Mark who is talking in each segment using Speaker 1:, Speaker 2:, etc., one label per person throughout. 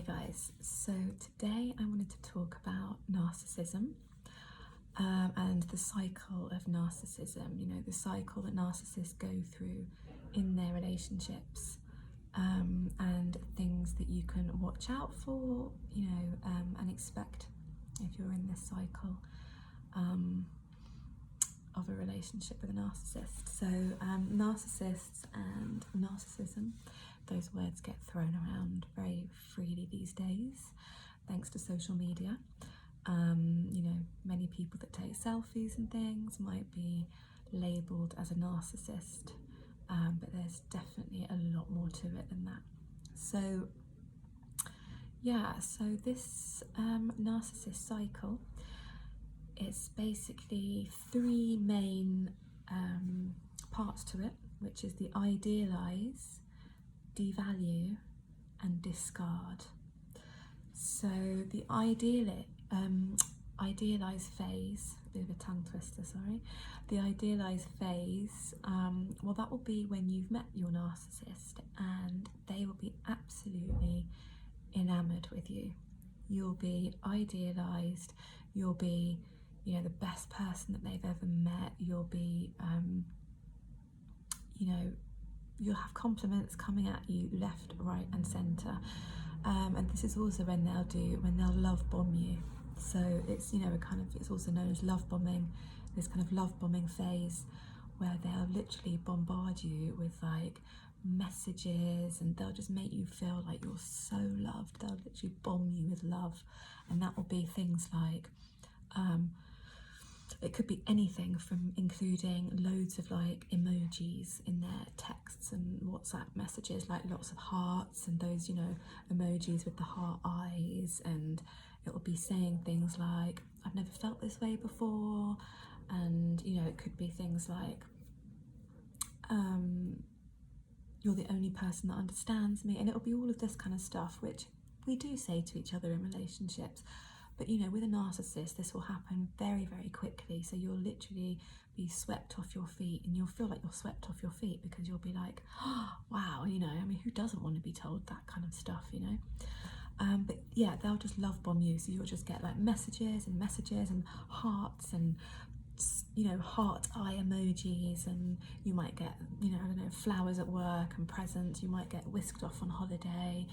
Speaker 1: Hi guys, so today I wanted to talk about narcissism and the cycle of narcissism, the cycle that narcissists go through in their relationships, and things that you can watch out for, and expect if you're in this cycle of a relationship with a narcissist. So narcissists and narcissism, those words get thrown around very freely these days thanks to social media. Many people that take selfies and things might be labelled as a narcissist, but there's definitely a lot more to it than that. So this narcissist cycle, it's basically three main parts to it, which is the idealise, devalue and discard. So the idealise phase, a bit of a tongue twister, sorry. The idealise phase, well, that will be when you've met your narcissist and they will be absolutely enamoured with you. You'll be idealised, you'll be the best person that they've ever met. You'll be you'll have compliments coming at you left, right and centre, and this is also when they'll love bomb you. So it's it's also known as love bombing, this kind of love bombing phase where they'll literally bombard you with like messages, and they'll just make you feel like you're so loved. They'll literally bomb you with love, and that will be things like it could be anything from including loads of like emojis in their texts and WhatsApp messages, like lots of hearts and those emojis with the heart eyes, and it will be saying things like, I've never felt this way before, and it could be things like you're the only person that understands me, and it'll be all of this kind of stuff which we do say to each other in relationships. But with a narcissist, this will happen very, very quickly. So you'll literally be swept off your feet, and you'll feel like you're swept off your feet because you'll be like, oh, wow, who doesn't want to be told that kind of stuff, But yeah, they'll just love bomb you. So you'll just get like messages and hearts and heart eye emojis, and you might get flowers at work and presents. You might get whisked off on holiday.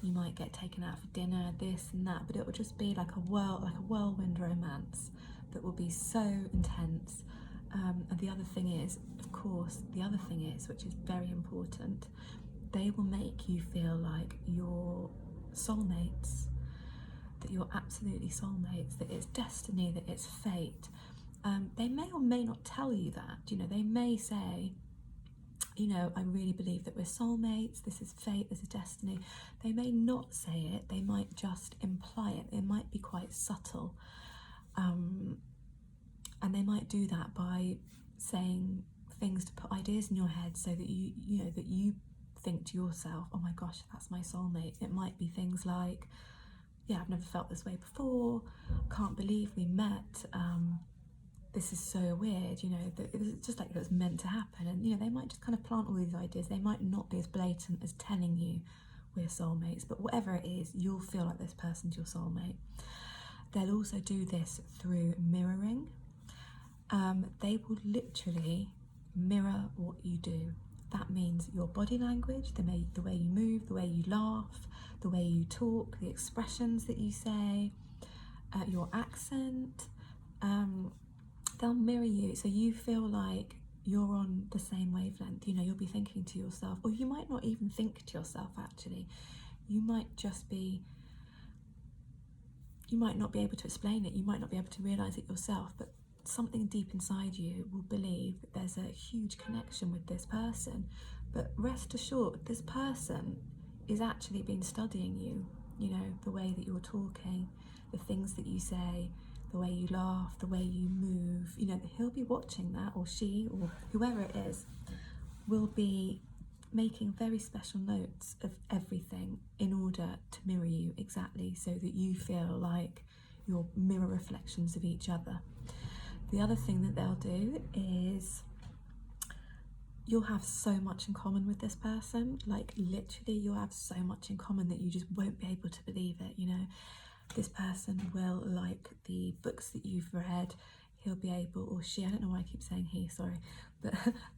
Speaker 1: You might get taken out for dinner, this and that, but it will just be like a whirlwind romance that will be so intense. And the other thing is, which is very important, they will make you feel like you're soulmates, that you're absolutely soulmates, that it's destiny, that it's fate. They may or may not tell you that. They may say, I really believe that we're soulmates, this is fate, this is destiny. They may not say it, they might just imply it. It might be quite subtle. And they might do that by saying things to put ideas in your head so that you think to yourself, oh my gosh, that's my soulmate. It might be things like, yeah, I've never felt this way before, can't believe we met, this is so weird, it's just like it was meant to happen. And they might just kind of plant all these ideas. They might not be as blatant as telling you we're soulmates, but whatever it is, you'll feel like this person's your soulmate. They'll also do this through mirroring. They will literally mirror what you do. That means your body language, the way you move, the way you laugh, the way you talk, the expressions that you say, your accent. They'll mirror you, so you feel like you're on the same wavelength. You'll be thinking to yourself, or you might not even think to yourself actually. You might not be able to explain it, you might not be able to realise it yourself, but something deep inside you will believe that there's a huge connection with this person. But rest assured, this person is actually been studying you, the way that you're talking, the things that you say, the way you laugh, the way you move, he'll be watching that, or she, or whoever it is, will be making very special notes of everything in order to mirror you exactly, so that you feel like you're mirror reflections of each other. The other thing that they'll do is you'll have so much in common with this person. Like literally you'll have so much in common that you just won't be able to believe it, you know. This person will like the books that you've read. He'll be able, or she, I don't know why I keep saying he, sorry, but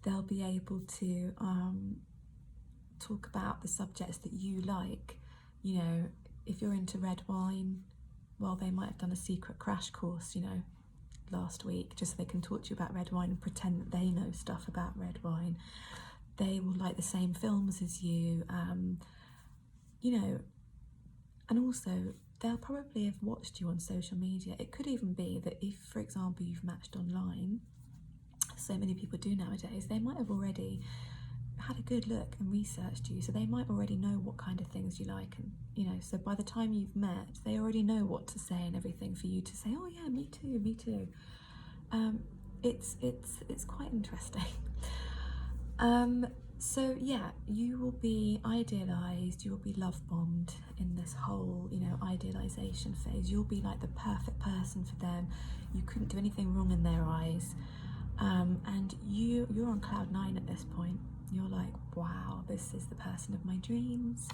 Speaker 1: they'll be able to talk about the subjects that you like. You know, if you're into red wine, well, they might have done a secret crash course, you know, last week, just so they can talk to you about red wine and pretend that they know stuff about red wine. They will like the same films as you, you know, and also they'll probably have watched you on social media. It could even be that if, for example, you've matched online, so many people do nowadays, they might have already had a good look and researched you, so they might already know what kind of things you like, and you know, so by the time you've met, they already know what to say and everything for you to say, oh yeah, me too, me too. It's quite interesting. So yeah, you will be idealized, you will be love bombed in this whole, you know, idealization phase. You'll be like the perfect person for them. You couldn't do anything wrong in their eyes. And you're on cloud 9 at this point. You're like, wow, this is the person of my dreams.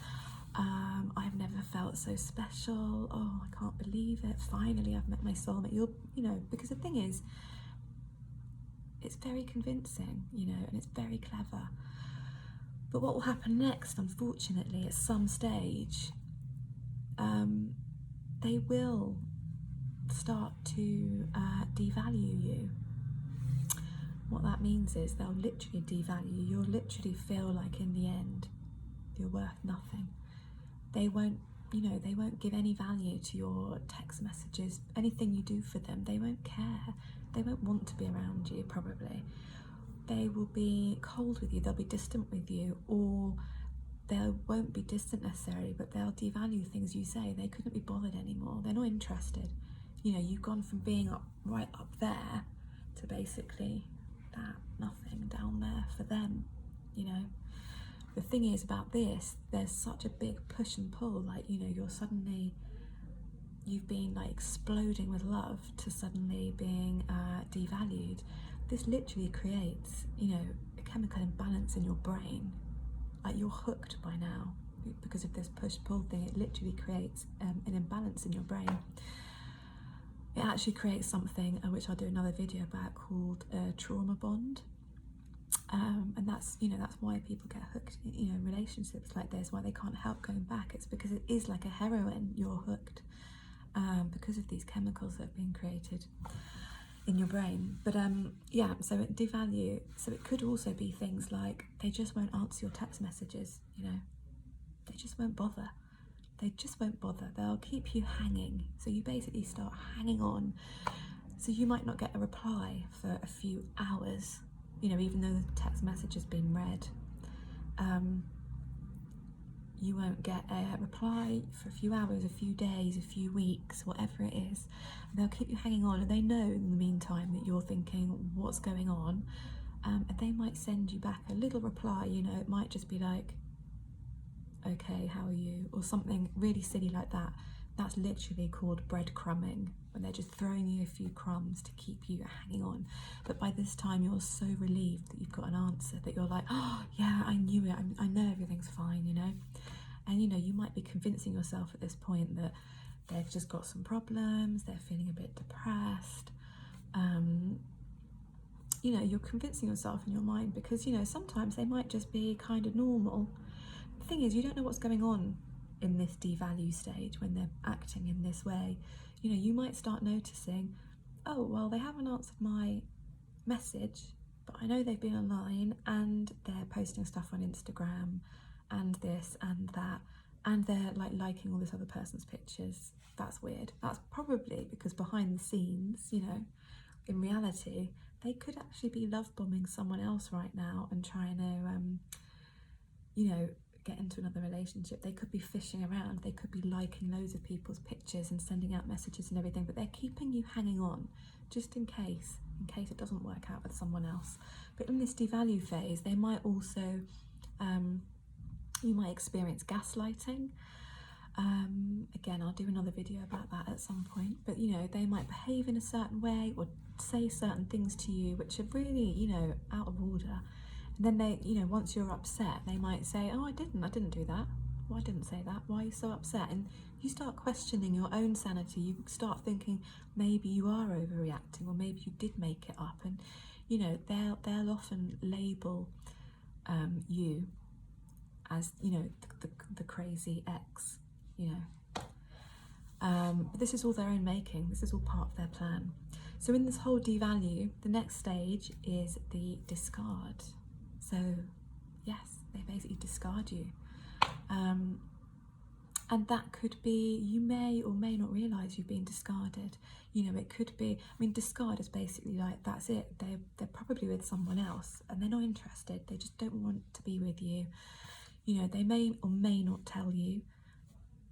Speaker 1: I've never felt so special. Oh, I can't believe it. Finally, I've met my soulmate. You know, because the thing is, it's very convincing, you know, and it's very clever. But what will happen next, unfortunately, at some stage, they will start to devalue you. What that means is they'll literally devalue you. You'll literally feel like in the end, you're worth nothing. They won't, you know, they won't give any value to your text messages, anything you do for them. They won't care. They won't want to be around you, probably. They will be cold with you, they'll be distant with you, or they won't be distant necessarily, but they'll devalue things you say. They couldn't be bothered anymore. They're not interested. You know, you've gone from being right up there to basically that, nothing down there for them, you know. The thing is about this, there's such a big push and pull, like, you know, you've been like exploding with love to suddenly being devalued. This literally creates, you know, a chemical imbalance in your brain. Like you're hooked by now because of this push-pull thing. It literally creates an imbalance in your brain. It actually creates something which I'll do another video about, called a trauma bond. And that's, you know, that's why people get hooked, you know, in relationships like this, why they can't help going back. It's because it is like a heroin. You're hooked because of these chemicals that have been created in your brain. But yeah, so it devalue. So it could also be things like they just won't answer your text messages, you know. They just won't bother. They just won't bother. They'll keep you hanging. So you basically start hanging on. So you might not get a reply for a few hours, you know, even though the text message has been read. You won't get a reply for a few hours, a few days, a few weeks, whatever it is. And they'll keep you hanging on, and they know in the meantime that you're thinking, what's going on? And they might send you back a little reply, you know, it might just be like, okay, how are you? Or something really silly like that. That's literally called breadcrumbing, when they're just throwing you a few crumbs to keep you hanging on. But by this time, you're so relieved that you've got an answer that you're like, oh yeah, I knew it. I know everything's fine, you know? And you know, you might be convincing yourself at this point that they've just got some problems, they're feeling a bit depressed. You know, you're convincing yourself in your mind because, you know, sometimes they might just be kind of normal. The thing is, you don't know what's going on in this devalue stage when they're acting in this way. You know, you might start noticing, oh, well, they haven't answered my message, but I know they've been online and they're posting stuff on Instagram and this and that, and they're like liking all this other person's pictures. That's weird. That's probably because behind the scenes, you know, in reality, they could actually be love bombing someone else right now and trying to, you know, get into another relationship. They could be fishing around. They could be liking loads of people's pictures and sending out messages and everything, but they're keeping you hanging on just in case it doesn't work out with someone else. But in this devalue phase, they might also, you might experience gaslighting. Again, I'll do another video about that at some point, but you know, they might behave in a certain way or say certain things to you which are really, you know, out of order, And then they, you know, once you're upset, they might say, oh, I didn't do that. Well, I didn't say that. Why are you so upset? And you start questioning your own sanity. You start thinking maybe you are overreacting, or maybe you did make it up. And, you know, they'll often label you as, you know, the crazy ex, you know. But this is all their own making. This is all part of their plan. So in this whole devalue, the next stage is the discard. So yes, they basically discard you. And that could be, you may or may not realise you've been discarded. You know, it could be, I mean, discard is basically like, that's it. They're probably with someone else and they're not interested. They just don't want to be with you. You know, they may or may not tell you.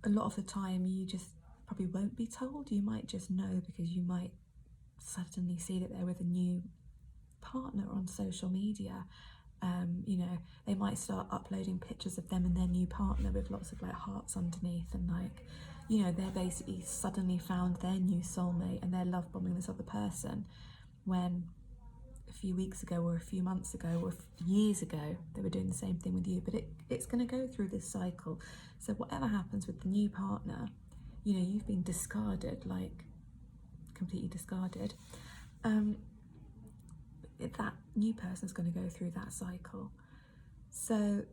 Speaker 1: A lot of the time you just probably won't be told. You might just know because you might suddenly see that they're with a new partner on social media. You know, they might start uploading pictures of them and their new partner with lots of like hearts underneath, and like, you know, they're basically suddenly found their new soulmate and they're love bombing this other person, when a few weeks ago or a few months ago or years ago they were doing the same thing with you. But it's going to go through this cycle. So whatever happens with the new partner, you know, you've been discarded, like completely discarded. That new person's going to go through that cycle. So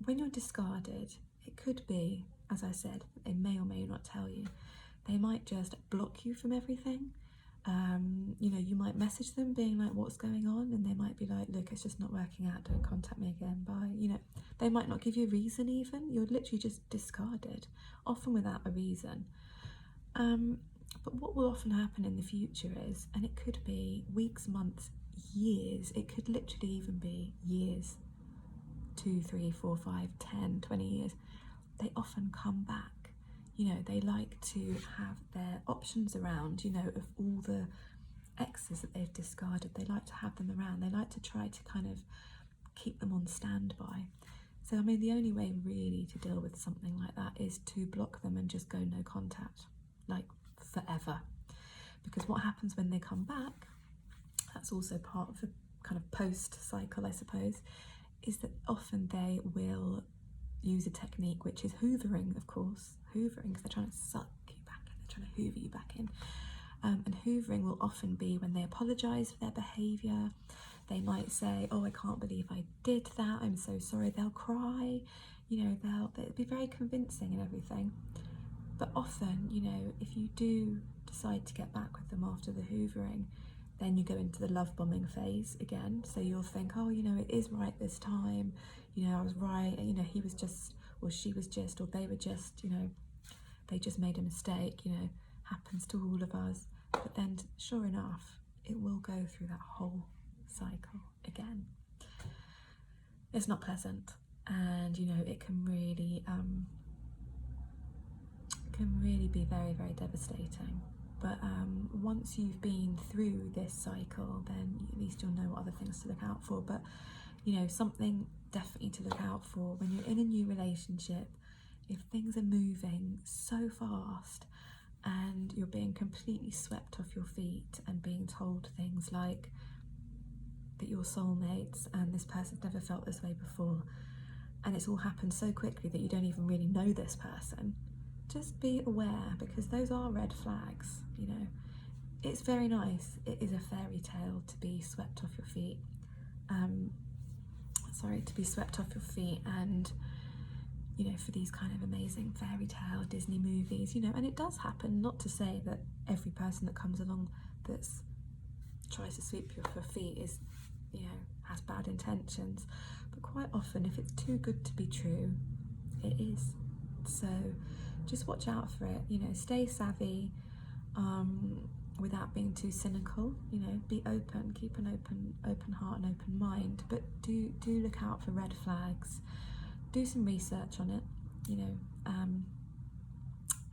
Speaker 1: when you're discarded, it could be, as I said, they may or may not tell you. They might just block you from everything. You know, you might message them being like, what's going on? And they might be like, look, it's just not working out, don't contact me again, bye. You know, they might not give you a reason even. You're literally just discarded, often without a reason. But what will often happen in the future is, and it could be weeks, months, years, it could literally even be years, 2, 3, 4, 5, 10, 20 years, they often come back. You know, they like to have their options around, you know, of all the exes that they've discarded. They like to have them around. They like to try to kind of keep them on standby. So, I mean, the only way really to deal with something like that is to block them and just go no contact, like forever. Because what happens when they come back, that's also part of the kind of post cycle, I suppose, is that often they will use a technique which is hoovering, of course, hoovering, because they're trying to suck you back in, they're trying to hoover you back in. And hoovering will often be when they apologise for their behaviour. They might say, oh, I can't believe I did that, I'm so sorry. They'll cry, you know, they'll be very convincing and everything. But often, you know, if you do decide to get back with them after the hoovering, then you go into the love bombing phase again. So you'll think, oh, you know, it is right this time. You know, I was right. You know, he was just, or she was just, or they were just, you know, they just made a mistake, you know, happens to all of us. But then, sure enough, it will go through that whole cycle again. It's not pleasant. And, you know, it can really be very, very devastating. But once you've been through this cycle, then at least you'll know what other things to look out for. But, you know, something definitely to look out for when you're in a new relationship, if things are moving so fast and you're being completely swept off your feet and being told things like that you're soulmates and this person's never felt this way before, and it's all happened so quickly that you don't even really know this person, just be aware, because those are red flags. You know, it's very nice, it is a fairy tale to be swept off your feet, to be swept off your feet, and, you know, for these kind of amazing fairy tale Disney movies, you know, and it does happen. Not to say that every person that comes along that tries to sweep you off your feet is, you know, has bad intentions, but quite often, if it's too good to be true, it is. So just watch out for it, you know, stay savvy, without being too cynical, you know, be open, keep an open heart and open mind, but do look out for red flags, do some research on it, you know,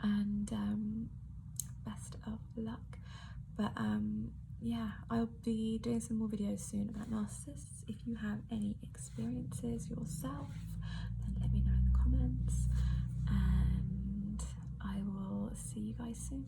Speaker 1: and best of luck. But yeah, I'll be doing some more videos soon about narcissists. If you have any experiences yourself, then let me know in the comments, and I will see you guys soon.